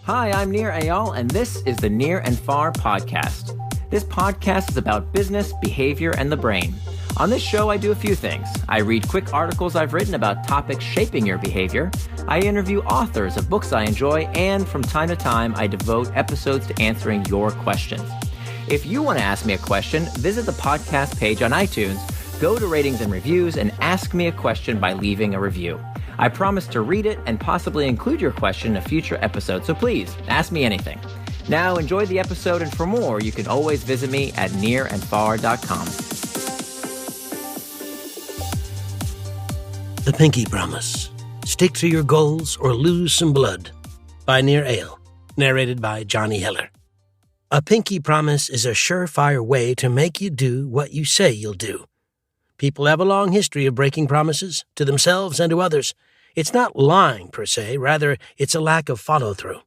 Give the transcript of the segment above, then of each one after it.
Hi, I'm Nir Eyal, and this is the Near and Far podcast. This podcast is about business, behavior, and the brain. On this show, I do a few things. I read quick articles I've written about topics shaping your behavior. I interview authors of books I enjoy, and from time to time, I devote episodes to answering your questions. If you want to ask me a question, visit the podcast page on iTunes, go to ratings and reviews, and ask me a question by leaving a review. I promise to read it and possibly include your question in a future episode, so please, ask me anything. Now, enjoy the episode, and for more, you can always visit me at nearandfar.com. The Pinky Promise. Stick to your goals or lose some blood. By Nir Eyal. Narrated by Johnny Heller. A pinky promise is a surefire way to make you do what you say you'll do. People have a long history of breaking promises, to themselves and to others. It's not lying, per se. Rather, it's a lack of follow-through.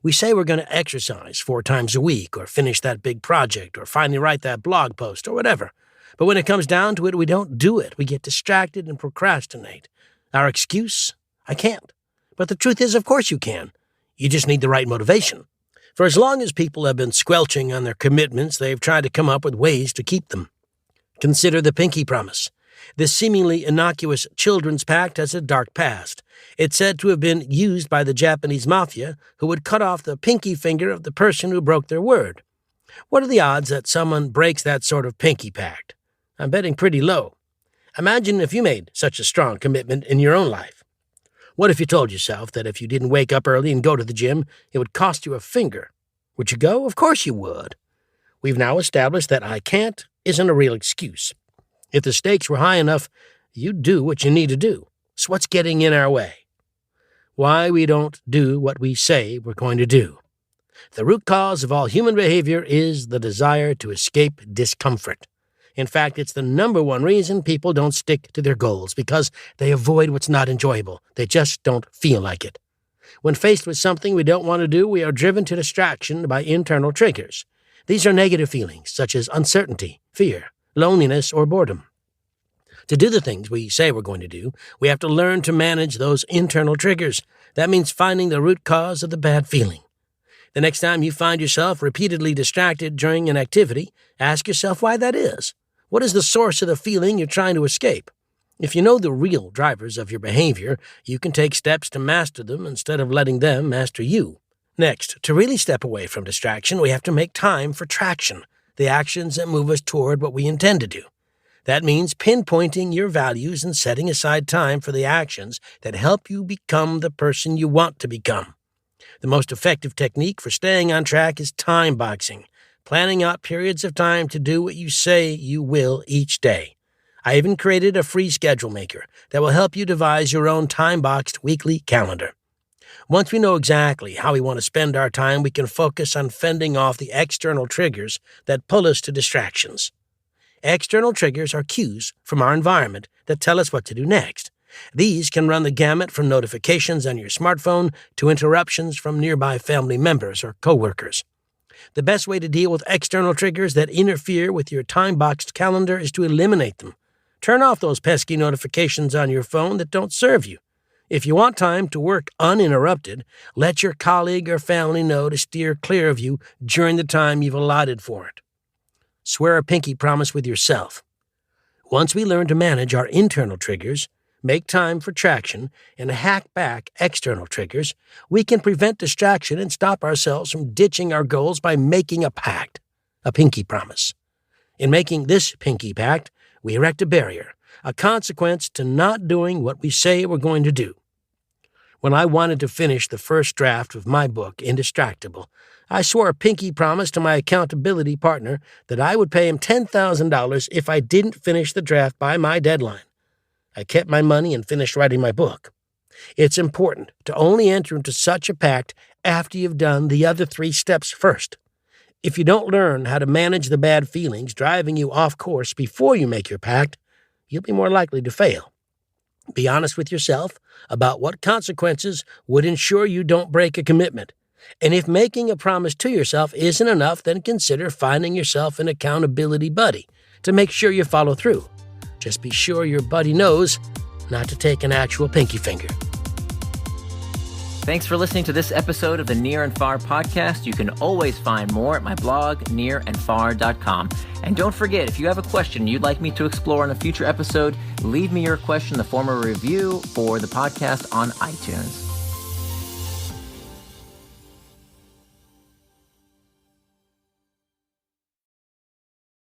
We say we're going to exercise 4 times a week, or finish that big project, or finally write that blog post, or whatever. But when it comes down to it, we don't do it. We get distracted and procrastinate. Our excuse? I can't. But the truth is, of course you can. You just need the right motivation. For as long as people have been squelching on their commitments, they've tried to come up with ways to keep them. Consider the Pinky Promise. This seemingly innocuous children's pact has a dark past. It's said to have been used by the Japanese mafia, who would cut off the pinky finger of the person who broke their word. What are the odds that someone breaks that sort of pinky pact? I'm betting pretty low. Imagine if you made such a strong commitment in your own life. What if you told yourself that if you didn't wake up early and go to the gym, it would cost you a finger? Would you go? Of course you would. We've now established that I can't isn't a real excuse. If the stakes were high enough, you'd do what you need to do. So what's getting in our way? Why we don't do what we say we're going to do. The root cause of all human behavior is the desire to escape discomfort. In fact, it's the number one reason people don't stick to their goals, because they avoid what's not enjoyable. They just don't feel like it. When faced with something we don't want to do, we are driven to distraction by internal triggers. These are negative feelings, such as uncertainty, fear, loneliness, or boredom. To do the things we say we're going to do, we have to learn to manage those internal triggers. That means finding the root cause of the bad feeling. The next time you find yourself repeatedly distracted during an activity, ask yourself why that is. What is the source of the feeling you're trying to escape? If you know the real drivers of your behavior, you can take steps to master them instead of letting them master you. Next, to really step away from distraction, we have to make time for traction, the actions that move us toward what we intend to do. That means pinpointing your values and setting aside time for the actions that help you become the person you want to become. The most effective technique for staying on track is time boxing, planning out periods of time to do what you say you will each day. I even created a free schedule maker that will help you devise your own time-boxed weekly calendar. Once we know exactly how we want to spend our time, we can focus on fending off the external triggers that pull us to distractions. External triggers are cues from our environment that tell us what to do next. These can run the gamut from notifications on your smartphone to interruptions from nearby family members or coworkers. The best way to deal with external triggers that interfere with your time-boxed calendar is to eliminate them. Turn off those pesky notifications on your phone that don't serve you. If you want time to work uninterrupted, let your colleague or family know to steer clear of you during the time you've allotted for it. Swear a pinky promise with yourself. Once we learn to manage our internal triggers, make time for traction, and hack back external triggers, we can prevent distraction and stop ourselves from ditching our goals by making a pact, a pinky promise. In making this pinky pact, we erect a barrier, a consequence to not doing what we say we're going to do. When I wanted to finish the first draft of my book, Indistractable, I swore a pinky promise to my accountability partner that I would pay him $10,000 if I didn't finish the draft by my deadline. I kept my money and finished writing my book. It's important to only enter into such a pact after you've done the other 3 steps first. If you don't learn how to manage the bad feelings driving you off course before you make your pact, you'll be more likely to fail. Be honest with yourself about what consequences would ensure you don't break a commitment. And if making a promise to yourself isn't enough, then consider finding yourself an accountability buddy to make sure you follow through. Just be sure your buddy knows not to take an actual pinky finger. Thanks for listening to this episode of the Near and Far podcast. You can always find more at my blog, nearandfar.com. And don't forget, if you have a question you'd like me to explore in a future episode, leave me your question in the form of a review for the podcast on iTunes.